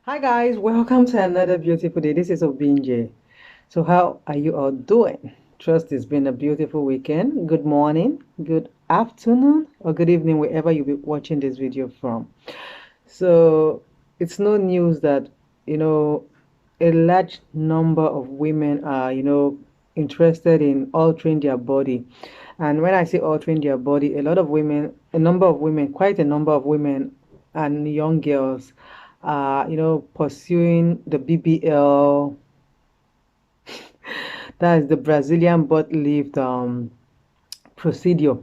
Hi guys, welcome to another beautiful day. This is Obinje. So how are you all doing? Trust it's been a beautiful weekend. Good morning, good afternoon, or good evening, wherever you'll be watching this video from. So it's no news that, you know, a large number of women are, interested in altering their body. And when I say altering their body, a lot of women, a number of women, quite a number of women and young girls are, pursuing the BBL, that is the Brazilian butt lift procedure.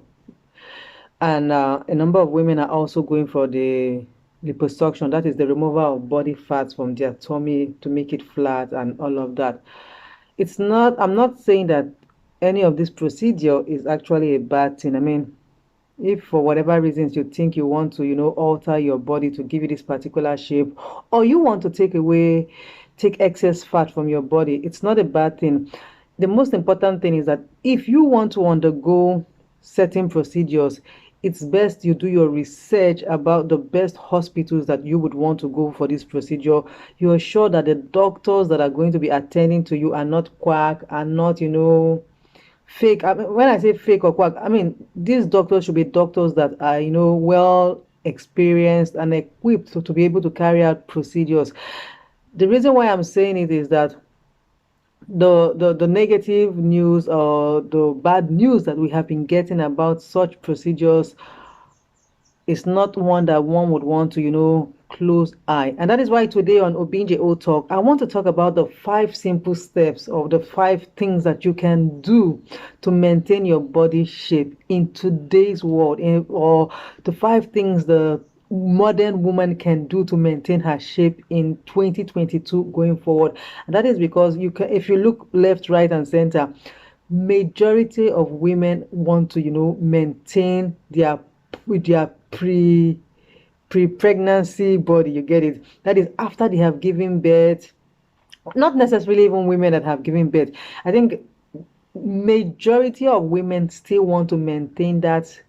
And a number of women are also going for the liposuction, that is the removal of body fats from their tummy to make it flat and all of that. I'm not saying that any of this procedure is actually a bad thing. I mean, if for whatever reasons you think you want to, alter your body to give you this particular shape, or you want to take excess fat from your body, it's not a bad thing. The most important thing is that if you want to undergo certain procedures, it's best you do your research about the best hospitals that you would want to go for this procedure. You are sure that the doctors that are going to be attending to you are not quack, are not, fake. I mean, when I say fake or quack, I mean these doctors should be doctors that are, well experienced and equipped to be able to carry out procedures. The reason why I'm saying it is that the negative news or the bad news that we have been getting about such procedures is not one that one would want to, close eye. And that is why today on Obinje O Talk, I want to talk about the 5 simple steps of the 5 things that you can do to maintain your body shape in today's world, or the 5 things the modern woman can do to maintain her shape in 2022 going forward. And that is because you can, if you look left, right, and center, majority of women want to, maintain their pre-pregnancy body. You get it? That is after they have given birth. Not necessarily even women that have given birth. I think majority of women still want to maintain that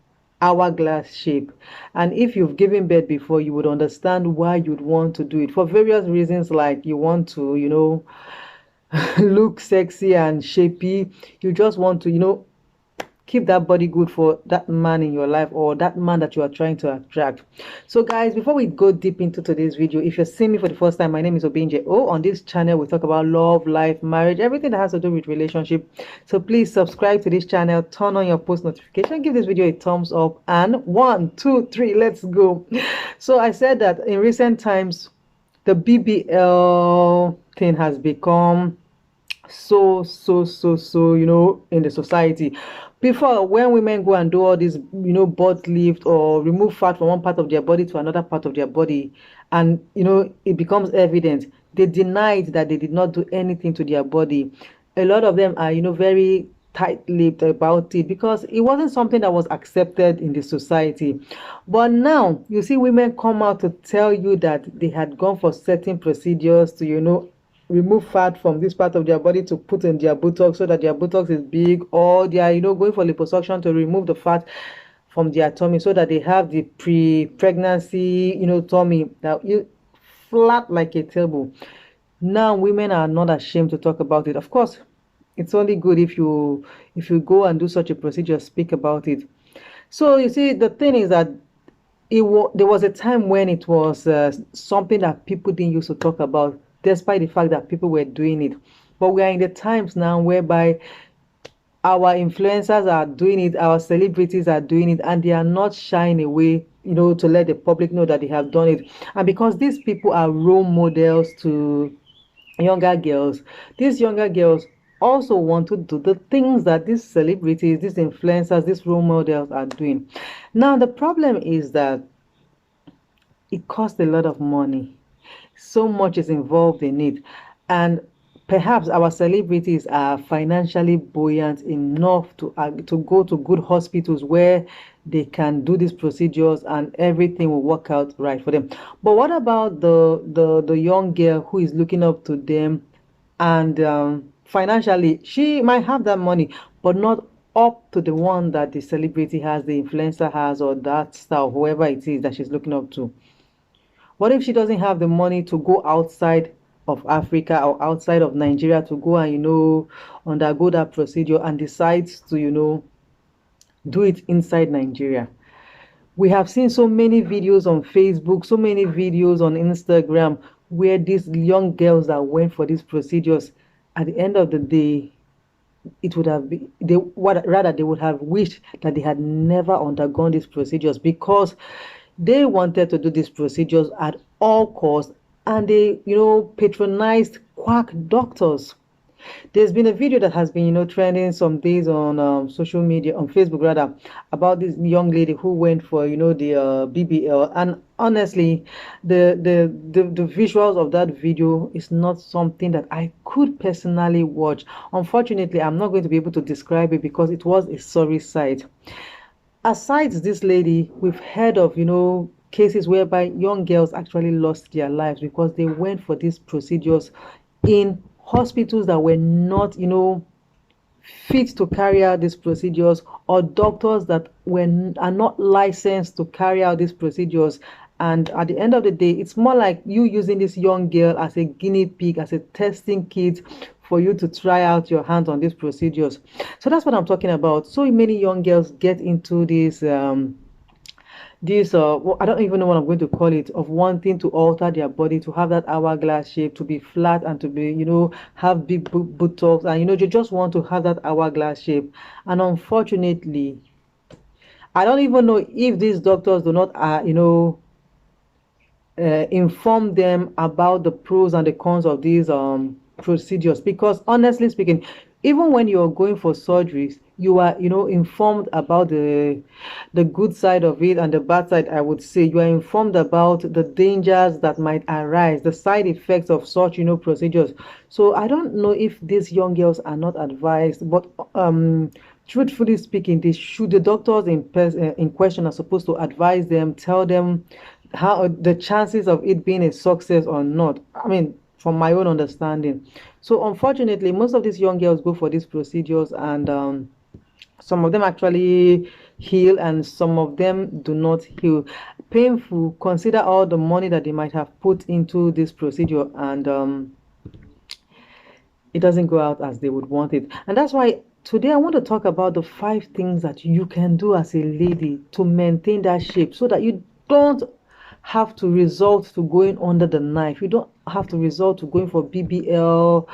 hourglass shape. And if you've given birth before, you would understand why you'd want to do it for various reasons, like you want to, look sexy and shapy. You just want to, keep that body good for that man in your life, or that man that you are trying to attract. So guys, before we go deep into today's video, if you're seeing me for the first time, my name is Obinje. On this channel we talk about love, life, marriage, everything that has to do with relationship. So please subscribe to this channel, turn on your post notification, give this video a thumbs up, and 1 2 3, let's go. So I said that in recent times the BBL thing has become so in the society. Before, when women go and do all this, butt lift or remove fat from one part of their body to another part of their body, and it becomes evident, they denied that they did not do anything to their body. A lot of them are, very tight-lipped about it because it wasn't something that was accepted in the society. But now you see women come out to tell you that they had gone for certain procedures to, remove fat from this part of their body to put in their buttocks so that their buttocks is big, or they are, going for liposuction to remove the fat from their tummy so that they have the pre-pregnancy, tummy that you flat like a table. Now women are not ashamed to talk about it. Of course, it's only good if you go and do such a procedure, speak about it. So you see, the thing is that there was a time when it was something that people didn't used to talk about, despite the fact that people were doing it. But we are in the times now whereby our influencers are doing it, our celebrities are doing it, and they are not shying away, to let the public know that they have done it. And because these people are role models to younger girls, these younger girls also want to do the things that these celebrities, these influencers, these role models are doing. Now, the problem is that it costs a lot of money. So much is involved in it. And perhaps our celebrities are financially buoyant enough to go to good hospitals where they can do these procedures and everything will work out right for them. But what about the young girl who is looking up to them, and financially she might have that money, but not up to the one that the celebrity has, the influencer has, or that star, whoever it is that she's looking up to? What if she doesn't have the money to go outside of Africa or outside of Nigeria to go and, undergo that procedure, and decides to, do it inside Nigeria? We have seen so many videos on Facebook, so many videos on Instagram, where these young girls that went for these procedures, at the end of the day, it would have been they would have wished that they had never undergone these procedures, because they wanted to do these procedures at all costs, and they, patronized quack doctors. There's been a video that has been, trending some days on social media, on Facebook rather, about this young lady who went for, the BBL. And honestly, the visuals of that video is not something that I could personally watch. Unfortunately, I'm not going to be able to describe it because it was a sorry sight. Aside this lady, we've heard of, cases whereby young girls actually lost their lives because they went for these procedures in hospitals that were not, fit to carry out these procedures, or doctors that are not licensed to carry out these procedures. And at the end of the day, it's more like you using this young girl as a guinea pig, as a testing kit for you to try out your hands on these procedures. So that's what I'm talking about. So many young girls get into this I don't even know what I'm going to call it, of wanting to alter their body to have that hourglass shape, to be flat, and to be, have big buttocks, and they just want to have that hourglass shape. And unfortunately, I don't even know if these doctors do not inform them about the pros and the cons of these procedures, because honestly speaking, even when you're going for surgeries, you are, informed about the good side of it and the bad side. I would say you are informed about the dangers that might arise, the side effects of such, procedures. So I don't know if these young girls are not advised, but truthfully speaking, the doctors in question are supposed to advise them, tell them how the chances of it being a success or not. I mean, from my own understanding. So unfortunately, most of these young girls go for these procedures, and some of them actually heal, and some of them do not heal. Painful. Consider all the money that they might have put into this procedure, and it doesn't go out as they would want it. And that's why today I want to talk about the 5 things that you can do as a lady to maintain that shape, so that you don't have to resort to going under the knife. You don't have to resort to going for BBL,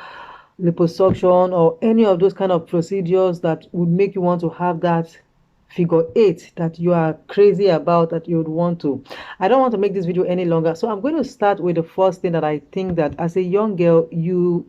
liposuction, or any of those kind of procedures that would make you want to have that figure 8 that you are crazy about, that you would want to. I don't want to make this video any longer, so I'm going to start with the first thing that I think that as a young girl,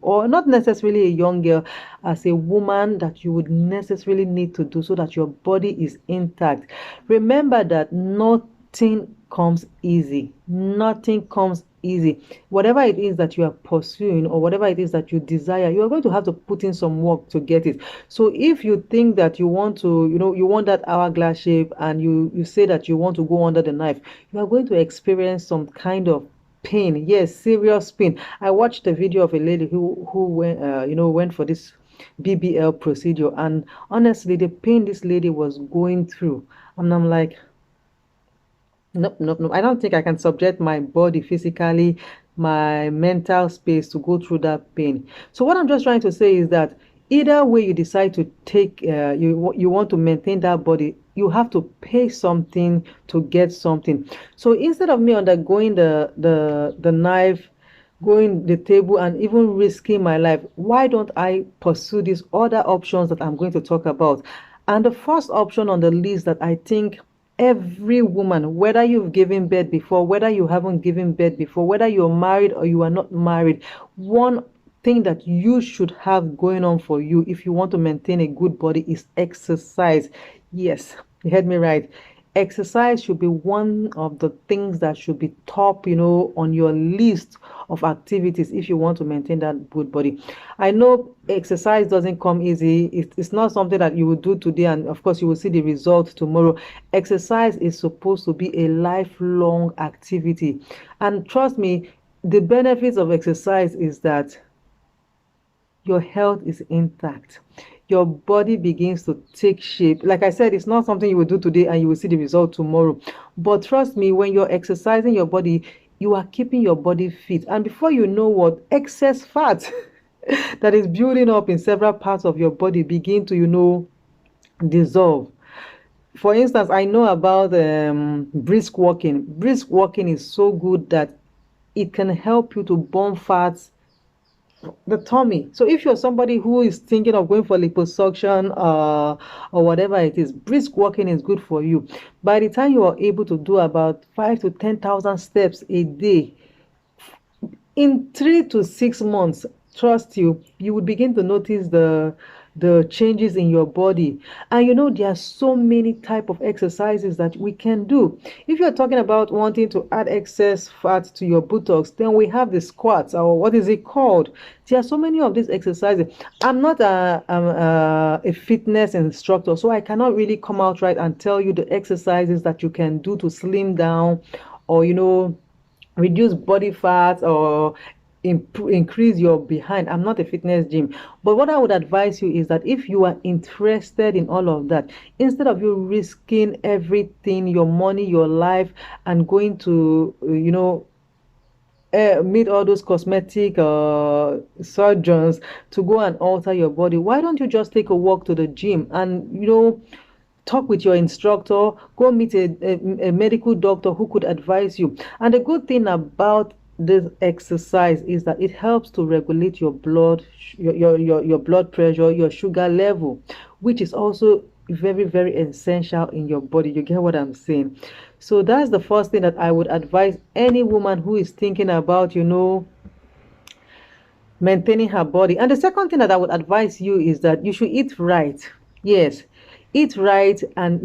or not necessarily a young girl, as a woman, that you would necessarily need to do so that your body is intact. Remember that nothing comes easy. Nothing comes easy. Whatever it is that you are pursuing, or whatever it is that you desire, you are going to have to put in some work to get it. So if you think that you want to, you want that hourglass shape, and you say that you want to go under the knife, you are going to experience some kind of pain. Yes, serious pain. I watched a video of a lady who went went for this BBL procedure, and honestly, the pain this lady was going through, and I'm like, nope, nope, nope. I don't think I can subject my body physically, my mental space, to go through that pain. So what I'm just trying to say is that either way you decide to take, you want to maintain that body, you have to pay something to get something. So instead of me undergoing the knife, going the table, and even risking my life, why don't I pursue these other options that I'm going to talk about? And the first option on the list that I think every woman, whether you've given birth before, whether you haven't given birth before, whether you're married or you are not married, one thing that you should have going on for you if you want to maintain a good body is exercise. Yes, you heard me right. Exercise should be one of the things that should be top, on your list of activities if you want to maintain that good body. I know exercise doesn't come easy. It's not something that you will do today and of course you will see the result tomorrow. Exercise is supposed to be a lifelong activity. And trust me, the benefits of exercise is that your health is intact. Your body begins to take shape. Like I said, it's not something you will do today and you will see the result tomorrow. But trust me, when you're exercising your body, you are keeping your body fit. And before you know what, excess fat that is building up in several parts of your body begin to, dissolve. For instance, I know about brisk walking. Brisk walking is so good that it can help you to burn fats, the tummy. So if you're somebody who is thinking of going for liposuction or whatever it is, brisk walking is good for you. By the time you are able to do about 5 to 10,000 steps a day, in 3 to 6 months, trust you will begin to notice the changes in your body. And there are so many type of exercises that we can do. If you're talking about wanting to add excess fat to your buttocks, then we have the squats, or what is it called. There are so many of these exercises. I'm not a fitness instructor, so I cannot really come out right and tell you the exercises that you can do to slim down, or reduce body fat, or increase your behind. I'm not a fitness gym, but what I would advise you is that if you are interested in all of that, instead of you risking everything, your money, your life, and going to meet all those cosmetic surgeons to go and alter your body, why don't you just take a walk to the gym and talk with your instructor, go meet a medical doctor who could advise you. And the good thing about this exercise is that it helps to regulate your blood, your blood pressure, your sugar level, which is also very, very essential in your body. You get what I'm saying? So that's the first thing that I would advise any woman who is thinking about, maintaining her body. And the second thing that I would advise you is that you should eat right. Yes, eat right, and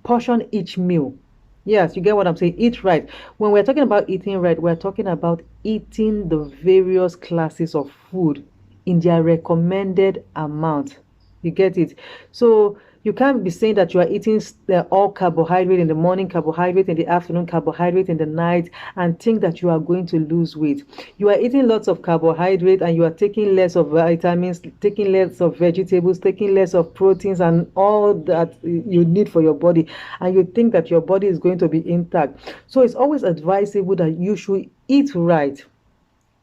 portion each meal. Yes, you get what I'm saying. Eat right. When we're talking about eating right, we're talking about eating the various classes of food in their recommended amount. You get it? So you can't be saying that you are eating all carbohydrate in the morning, carbohydrate in the afternoon, carbohydrate in the night, and think that you are going to lose weight. You are eating lots of carbohydrate and you are taking less of vitamins, taking less of vegetables, taking less of proteins and all that you need for your body, and you think that your body is going to be intact. So it's always advisable that you should eat right.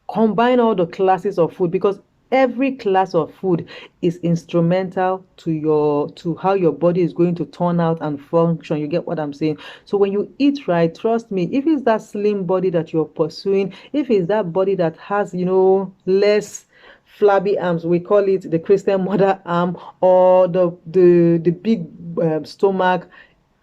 Combine all the classes of food, because every class of food is instrumental to how your body is going to turn out and function. You get what I'm saying? So when you eat right, trust me, if it's that slim body that you're pursuing, if it's that body that has less flabby arms, we call it the Christian mother arm, or the big stomach,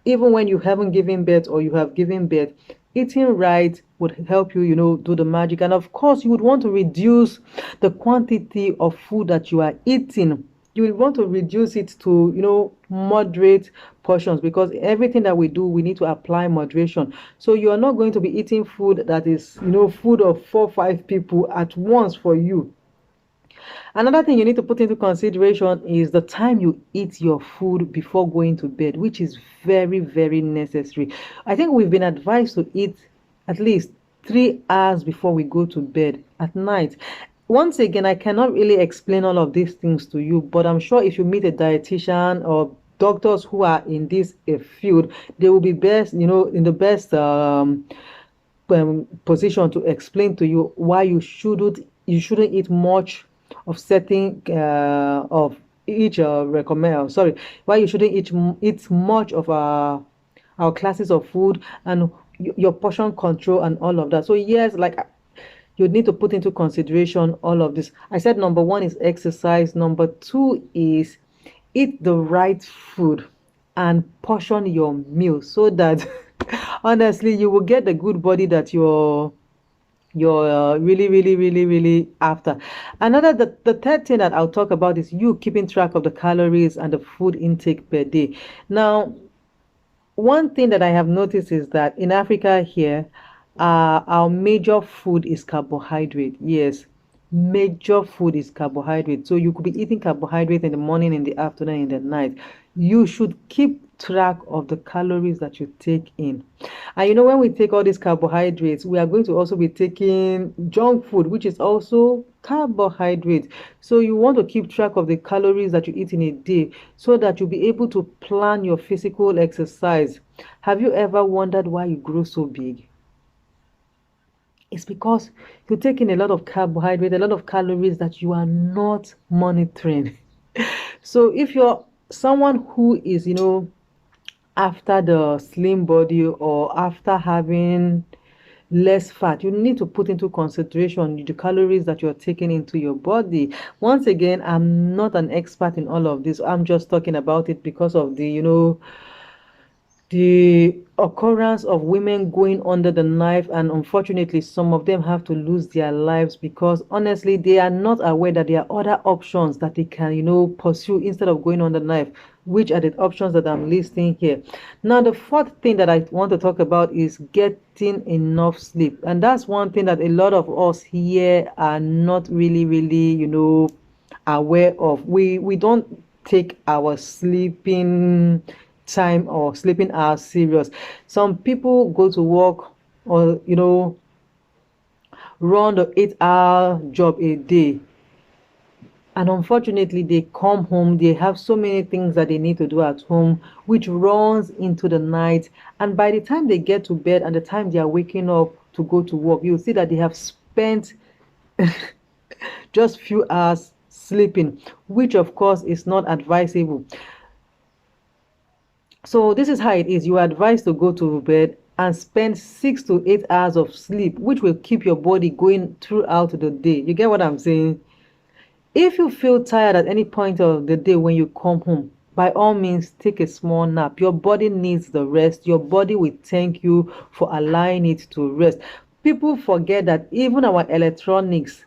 even when you haven't given birth or you have given birth, eating right would help you, do the magic. And of course, you would want to reduce the quantity of food that you are eating. You would want to reduce it to, moderate portions, because everything that we do, we need to apply moderation. So you are not going to be eating food that is, food of 4 or 5 people at once for you. Another thing you need to put into consideration is the time you eat your food before going to bed, which is very, very necessary. I think we've been advised to eat at least 3 hours before we go to bed at night. Once again, I cannot really explain all of these things to you, but I'm sure if you meet a dietitian or doctors who are in this field, they will be best, in the best position to explain to you why you shouldn't eat much of setting of each recommend sorry why you shouldn't eat much of our classes of food, and your portion control and all of that. So yes, like, you need to put into consideration all of this. I said number one is exercise, number two is eat the right food and portion your meal, so that honestly you will get the good body that you're really, really, really, really after. The third thing that I'll talk about is you keeping track of the calories and the food intake per day. Now, one thing that I have noticed is that in Africa here, our major food is carbohydrate. Yes, major food is carbohydrate. So you could be eating carbohydrate in the morning, in the afternoon, in the night. You should keep track of the calories that you take in. And when we take all these carbohydrates, we are going to also be taking junk food, which is also carbohydrate. So you want to keep track of the calories that you eat in a day, so that you'll be able to plan your physical exercise. Have you ever wondered why you grow so big? It's because you're taking a lot of carbohydrate, a lot of calories that you are not monitoring. So if you're someone who is, after the slim body or after having less fat, you need to put into consideration the calories that you're taking into your body. Once again, I'm not an expert in all of this. I'm just talking about it because of the occurrence of women going under the knife, and unfortunately some of them have to lose their lives because honestly they are not aware that there are other options that they can pursue instead of going on the knife, which are the options that I'm listing here. Now the fourth thing that I want to talk about is getting enough sleep, and that's one thing that a lot of us here are not really aware of. We don't take our sleeping time or sleeping hours serious. Some people go to work or run the 8-hour job a day, and unfortunately they come home, they have so many things that they need to do at home, which runs into the night, and by the time they get to bed and the time they are waking up to go to work, you'll see that they have spent just few hours sleeping, which of course is not advisable. So this is how it is. You are advised to go to bed and spend 6 to 8 hours of sleep, which will keep your body going throughout the day. You get what I'm saying? If you feel tired at any point of the day when you come home, by all means, take a small nap. Your body needs the rest. Your body will thank you for allowing it to rest. People forget that even our electronics,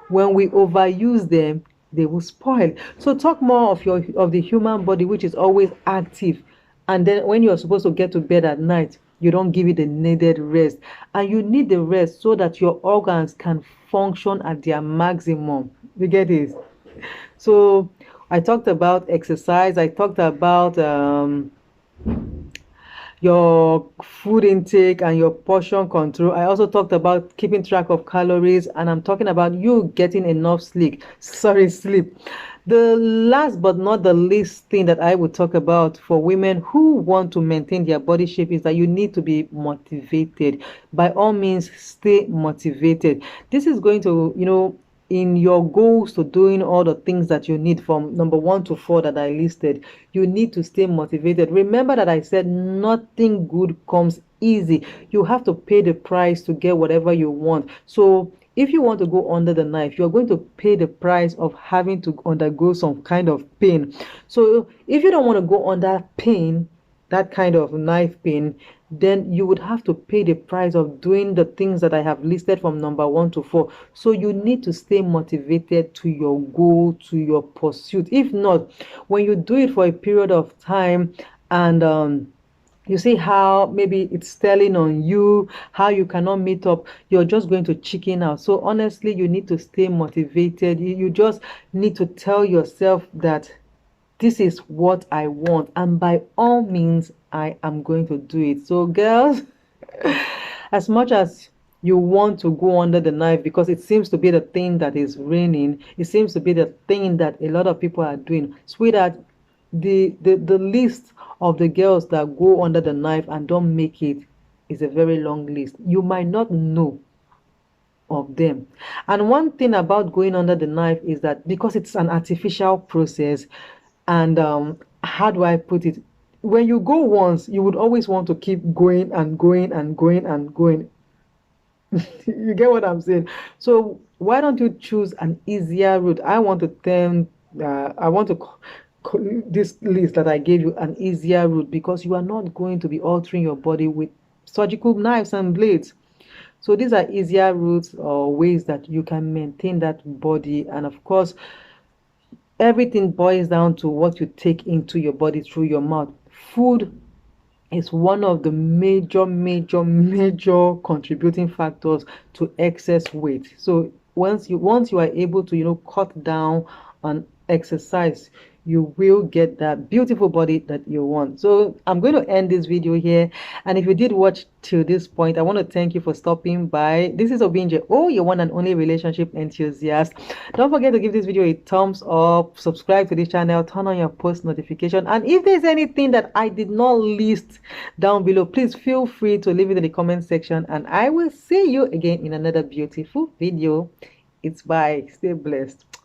when we overuse them, they will spoil. So talk more of the human body, which is always active, and then when you're supposed to get to bed at night, you don't give it the needed rest, and you need the rest so that your organs can function at their maximum. You get it? So I talked about exercise, I talked about your food intake and your portion control. I also talked about keeping track of calories, and I'm talking about you getting enough sleep. The last but not the least thing that I would talk about for women who want to maintain their body shape is that you need to be motivated. By all means, stay motivated. This is going to, in your goals to doing all the things that you need from number 1 to 4 that I listed, you need to stay motivated. Remember that I said nothing good comes easy. You have to pay the price to get whatever you want. So if you want to go under the knife, you're going to pay the price of having to undergo some kind of pain. So if you don't want to go under pain, that kind of knife pain, then you would have to pay the price of doing the things that I have listed from number 1 to 4. So you need to stay motivated to your goal, to your pursuit. If not, when you do it for a period of time and you see how maybe it's telling on you, how you cannot meet up, you're just going to chicken out. So honestly, you need to stay motivated. You just need to tell yourself that this is what I want, and by all means, I am going to do it. So, girls, as much as you want to go under the knife because it seems to be the thing that is reigning, it seems to be the thing that a lot of people are doing, sweetheart, the list of the girls that go under the knife and don't make it is a very long list. You might not know of them. And one thing about going under the knife is that because it's an artificial process, and how do I put it? When you go once, you would always want to keep going and going and going and going. You get what I'm saying? So why don't you choose an easier route? I want to this list that I gave you an easier route because you are not going to be altering your body with surgical knives and blades. So these are easier routes or ways that you can maintain that body. And of course, everything boils down to what you take into your body through your mouth. Food is one of the major contributing factors to excess weight. So once you are able to cut down on exercise, you will get that beautiful body that you want. So I'm going to end this video here. And if you did watch to this point, I want to thank you for stopping by. This is Obinje, your one and only relationship enthusiast. Don't forget to give this video a thumbs up, subscribe to this channel, turn on your post notification. And if there's anything that I did not list down below, please feel free to leave it in the comment section. And I will see you again in another beautiful video. It's bye. Stay blessed.